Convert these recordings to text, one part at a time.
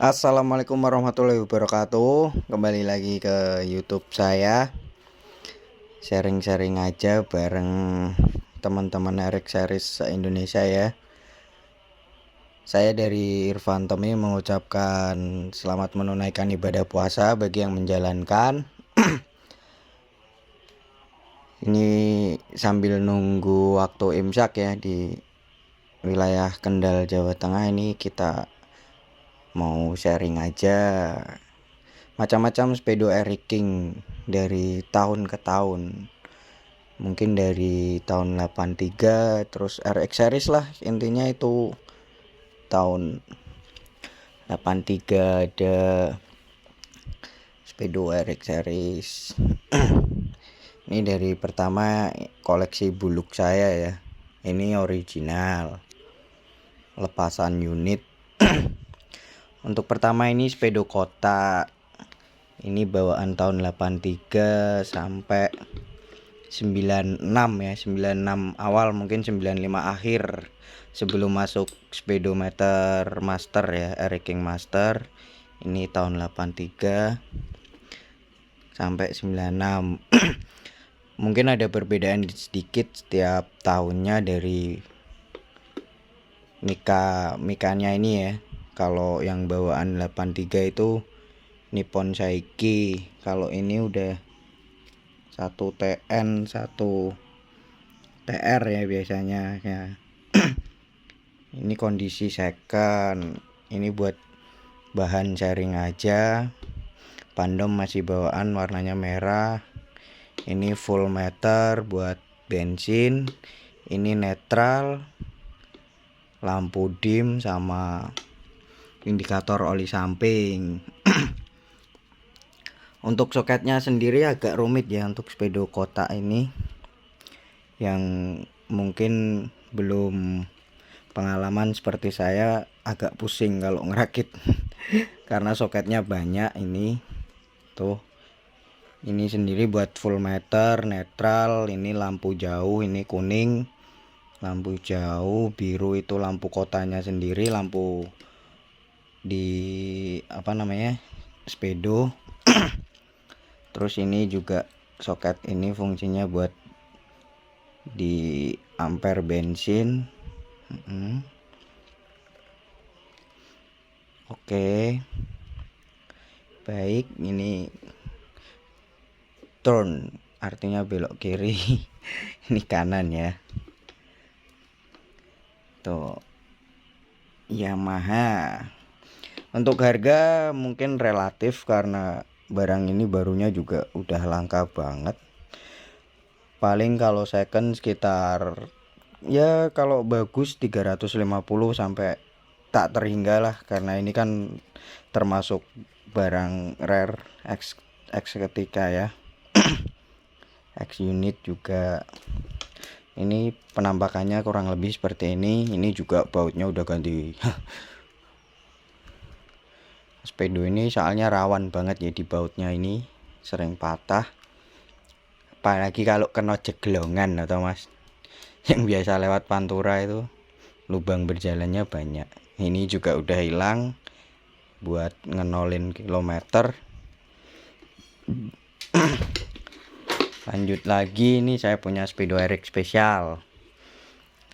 Assalamualaikum warahmatullahi wabarakatuh. Kembali lagi ke YouTube saya. Sharing-sharing aja bareng teman-teman RX Series se-Indonesia ya. Saya dari Irfan Tommy mengucapkan selamat menunaikan ibadah puasa bagi yang menjalankan. Ini sambil nunggu waktu imsak ya di wilayah Kendal, Jawa Tengah. Ini kita mau sharing aja macam-macam sepeda Eric King dari tahun ke tahun. Mungkin dari tahun 83 terus RX series lah, intinya itu tahun 83 ada sepeda RX series. Ini dari pertama koleksi buluk saya ya. Ini original lepasan unit. Untuk pertama ini sepeda kota. Ini bawaan tahun 83 sampai 96 ya, 96 awal mungkin 95 akhir sebelum masuk speedometer master ya, Eric King Master. Ini tahun 83 sampai 96. Mungkin ada perbedaan sedikit setiap tahunnya dari mikanya ini ya. Kalau yang bawaan 83 itu Nippon Saiki, kalau ini udah 1 TN 1 TR ya biasanya ya. Ini kondisi second. Ini buat bahan sharing aja. Pandom masih bawaan warnanya merah. Ini full meter buat bensin. Ini netral, lampu dim sama indikator oli samping. Untuk soketnya sendiri agak rumit ya untuk sepeda kota ini, yang mungkin belum pengalaman seperti saya agak pusing kalau ngerakit karena soketnya banyak. Ini tuh, ini sendiri buat full meter, netral, ini lampu jauh, ini kuning lampu jauh, biru itu lampu kotanya sendiri, lampu di speedo. Terus ini juga soket ini fungsinya buat di ampere bensin. Oke. Baik, ini turn artinya belok kiri. Ini kanan ya. Tuh, Yamaha. Untuk harga mungkin relatif karena barang ini barunya juga udah langka banget. Paling kalau second sekitar ya, kalau bagus 350 sampai tak terhingga lah, karena ini kan termasuk barang rare X ketika ya. X unit juga. Ini penampakannya kurang lebih seperti ini. Ini juga bautnya udah ganti. Speedo ini soalnya rawan banget ya di bautnya, ini sering patah. Apalagi kalau kena jeglongan atau mas yang biasa lewat pantura itu lubang berjalannya banyak. Ini juga udah hilang buat ngenolin kilometer. Lanjut lagi, ini saya punya speedo Eric spesial.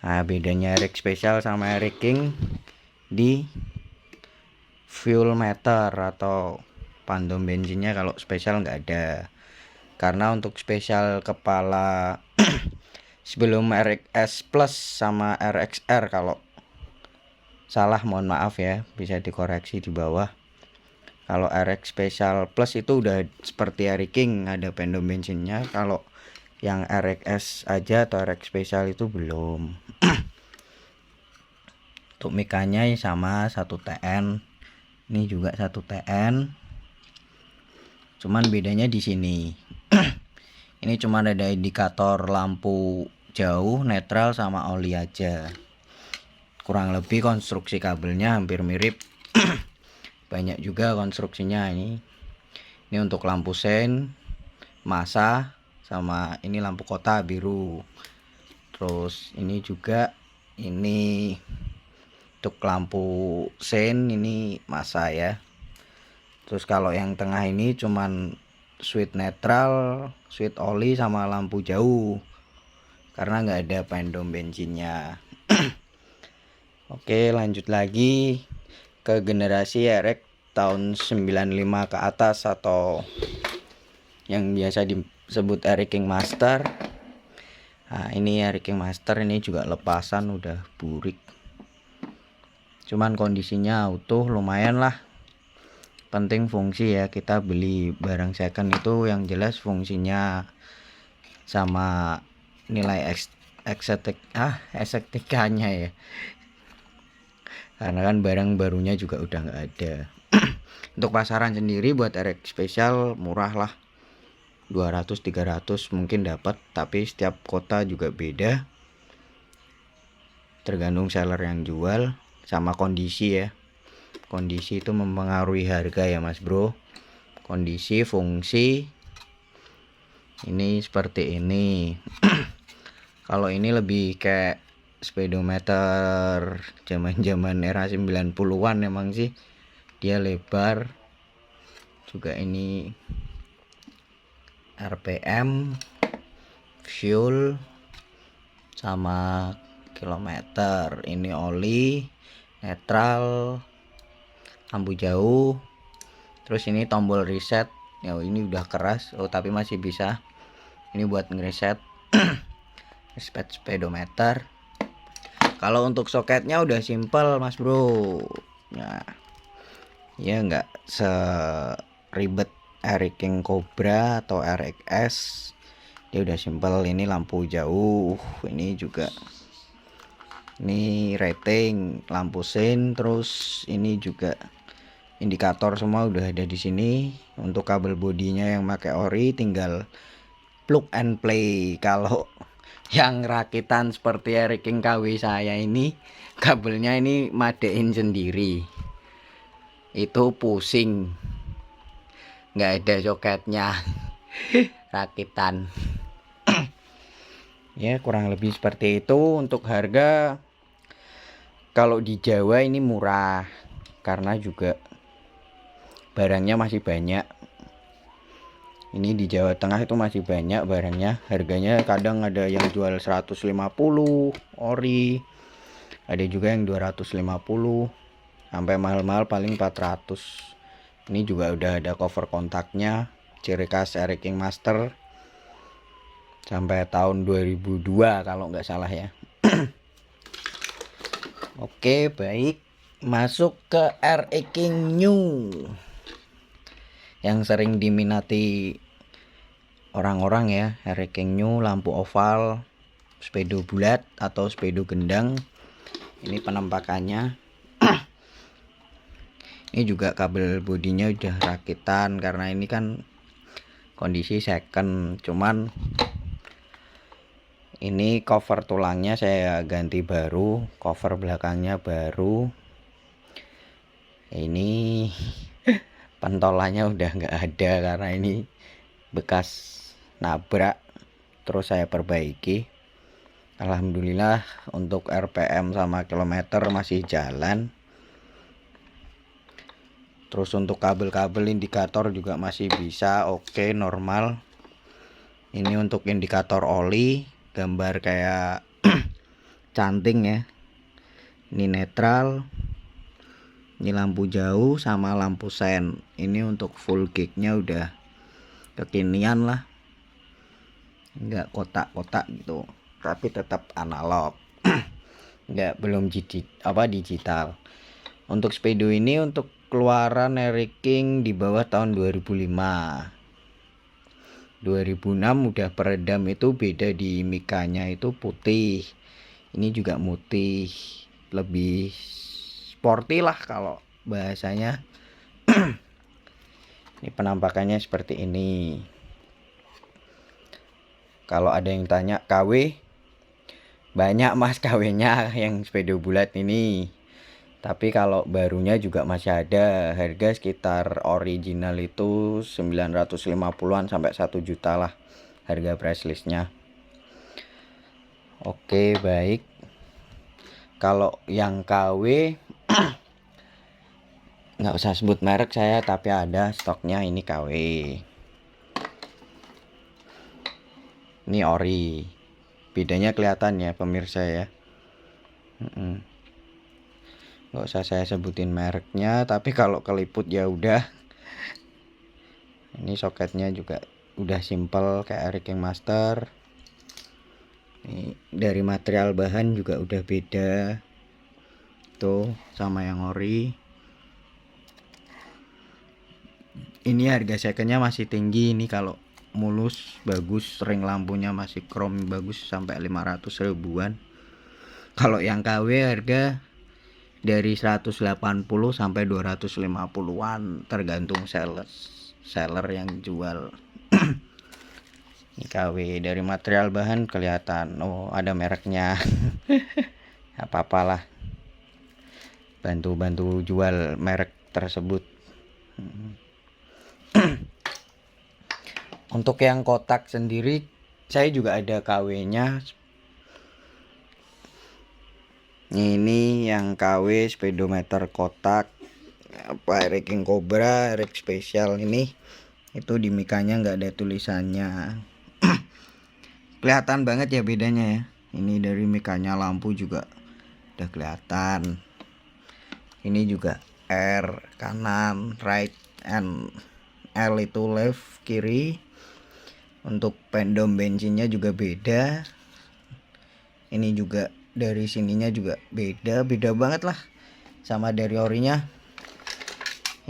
Nah, bedanya Eric spesial sama Eric King di fuel meter atau pandom bensinnya. Kalau spesial nggak ada, karena untuk spesial kepala sebelum RX Plus sama RXR, kalau salah mohon maaf ya, bisa dikoreksi di bawah. Kalau RX Special Plus itu udah seperti Eric King, ada pendom bensinnya. Kalau yang RXS aja atau RX Special itu belum. Untuk mikanya sama 1 TN. Ini juga 1 TN. Cuman bedanya di sini. Ini cuma ada indikator lampu jauh, netral sama oli aja. Kurang lebih konstruksi kabelnya hampir mirip. Banyak juga konstruksinya ini. Ini untuk lampu sein, masa, sama ini lampu kota biru. Terus ini juga, ini Untuk lampu sein ini masa ya. Terus kalau yang tengah ini cuman switch netral, switch oli sama lampu jauh, karena nggak ada pendom bensinnya. Oke, lanjut lagi ke generasi RX tahun 95 ke atas atau yang biasa disebut RX King Master. Nah, ini RX King Master ini juga lepasan udah burik. Cuman kondisinya utuh, lumayan lah. Penting fungsi ya, kita beli barang second itu yang jelas fungsinya sama nilai estetikanya ya, karena kan barang barunya juga udah nggak ada. Untuk pasaran sendiri buat RX spesial murah lah, 200-300 mungkin dapat, tapi setiap kota juga beda, tergantung seller yang jual sama kondisi ya. Kondisi itu mempengaruhi harga ya mas bro. Kondisi, fungsi. Ini seperti ini. Kalau ini lebih kayak speedometer zaman era 90-an emang sih. Dia lebar. Juga ini RPM, fuel, sama kilometer. Ini oli, netral, lampu jauh. Terus ini tombol reset ya, ini udah keras tapi masih bisa. Ini buat ngereset speedometer. Kalau untuk soketnya udah simple mas bro. Nah ya nggak seribet RX King Cobra atau RXS, dia udah simple. Ini lampu jauh, ini juga ini rating, lampu sein, terus ini juga indikator semua udah ada di sini. Untuk kabel bodinya yang pakai ori tinggal plug and play. Kalau yang rakitan seperti RX King KW saya ini, kabelnya ini madein sendiri, itu pusing, nggak ada soketnya. Rakitan. Ya kurang lebih seperti itu. Untuk harga kalau di Jawa ini murah, karena juga barangnya masih banyak. Ini di Jawa Tengah itu masih banyak barangnya. Harganya kadang ada yang jual 150 ori, ada juga yang 250, sampai mahal-mahal paling 400. Ini juga udah ada cover kontaknya, ciri khas RX King Master sampai tahun 2002 kalau nggak salah ya. Oke baik, masuk ke RX King New yang sering diminati orang-orang ya. RX King New lampu oval, speedo bulat atau speedo gendang. Ini penampakannya. Ini juga kabel bodinya udah rakitan, karena ini kan kondisi second. Cuman ini cover tulangnya saya ganti baru, cover belakangnya baru. Ini pentolannya udah nggak ada karena ini bekas nabrak, terus saya perbaiki. Alhamdulillah untuk RPM sama kilometer masih jalan. Terus untuk kabel-kabel indikator juga masih bisa oke, normal. Ini untuk indikator oli, gambar kayak canting ya. Ini netral, ini lampu jauh sama lampu sein. Ini untuk full gignya udah kekinian lah, nggak kotak-kotak gitu, tapi tetap analog. Nggak, belum digital. Untuk speedo ini untuk keluaran RX King di bawah tahun 2005. 2006 udah peredam, itu beda di mikanya itu putih, ini juga putih, lebih sporty lah kalau bahasanya. Ini penampakannya seperti ini. Kalau ada yang tanya KW, banyak mas KW-nya yang speedo bulat ini. Tapi kalau barunya juga masih ada. Harga sekitar original itu 950-an sampai 1 juta lah harga price listnya. Oke baik, Kalau yang KW nggak usah sebut merek saya, tapi ada stoknya. Ini KW, ini ori. Bedanya kelihatan ya pemirsa ya. Nggak usah saya sebutin mereknya, tapi kalau keliput ya udah. Ini soketnya juga udah simple kayak Riking Master. Ini dari material bahan juga udah beda tuh sama yang ori. Ini harga secondnya masih tinggi. Ini kalau mulus bagus, ring lampunya masih chrome bagus, sampai 500 ribuan. Kalau yang KW harga dari 180 sampai 250-an tergantung seller yang jual. Ini KW. Dari material bahan kelihatan, oh ada mereknya. Apa-apalah, bantu jual merek tersebut. Untuk yang kotak sendiri saya juga ada KW-nya. Ini yang KW speedometer kotak, apa Riking Cobra, Rig spesial ini. Itu di mikanya nggak ada tulisannya. Kelihatan banget ya bedanya ya. Ini dari mikanya, lampu juga udah kelihatan. Ini juga R kanan, right, and L itu left kiri. Untuk pendom bensinnya juga beda. Ini juga dari sininya juga beda banget lah sama dari orinya.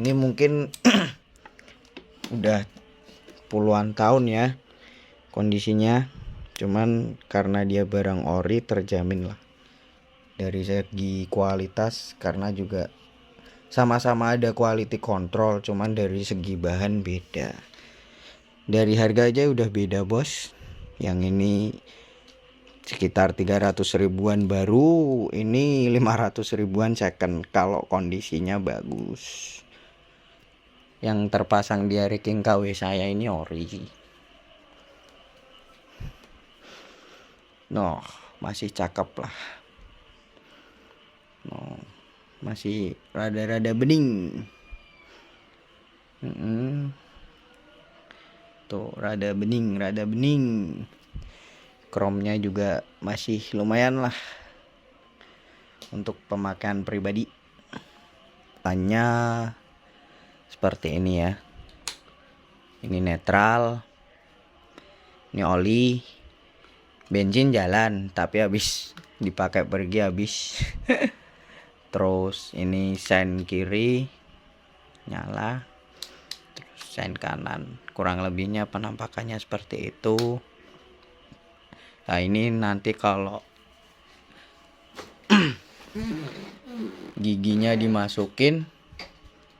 Ini mungkin udah puluhan tahun ya kondisinya, cuman karena dia barang ori terjamin lah dari segi kualitas, karena juga sama-sama ada quality control, cuman dari segi bahan beda. Dari harga aja udah beda bos. Yang ini sekitar 300 ribuan baru, ini 500 ribuan second kalau kondisinya bagus. Yang terpasang di Riking KW saya ini ori. Noh, masih cakep lah. Noh, masih rada-rada bening. Tuh, rada bening. Chrome-nya juga masih lumayan lah untuk pemakaian pribadi. Hanya seperti ini ya. Ini netral. Ini oli. Bensin jalan, tapi habis dipakai pergi habis. Terus ini sen kiri nyala, terus sen kanan. Kurang lebihnya penampakannya seperti itu. Nah ini nanti kalau giginya dimasukin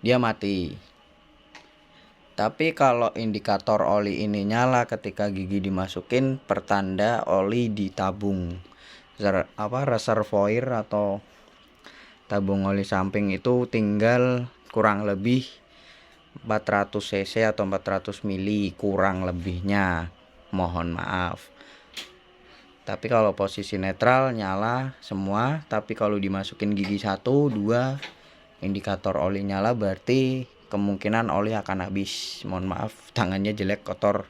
dia mati. Tapi kalau indikator oli ini nyala ketika gigi dimasukin, pertanda oli ditabung. Reservoir atau tabung oli samping itu tinggal kurang lebih 400 cc atau 400 mili kurang lebihnya. Mohon maaf. Tapi kalau posisi netral nyala semua, tapi kalau dimasukin gigi 1, 2 indikator oli nyala, berarti kemungkinan oli akan habis. Mohon maaf, tangannya jelek, kotor.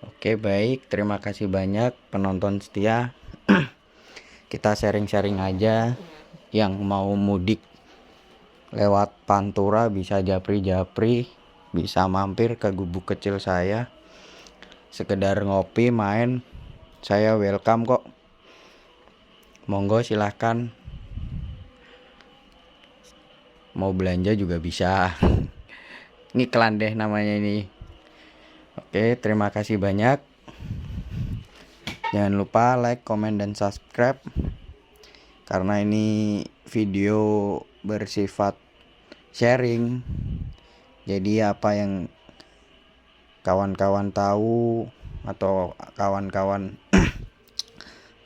Oke, baik, terima kasih banyak penonton setia. Kita sharing-sharing aja. Yang mau mudik lewat Pantura bisa japri-japri, bisa mampir ke gubuk kecil saya. Sekedar ngopi, main, saya welcome kok. Monggo silahkan. Mau belanja juga bisa. Ini iklan deh namanya ini. Oke, terima kasih banyak. Jangan lupa like, comment, dan subscribe. Karena ini video bersifat sharing. Jadi apa yang kawan-kawan tahu atau kawan-kawan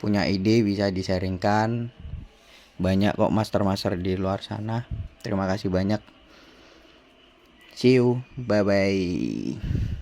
punya ide bisa di-sharingkan. Banyak kok master-master di luar sana. Terima kasih banyak. See you. Bye-bye.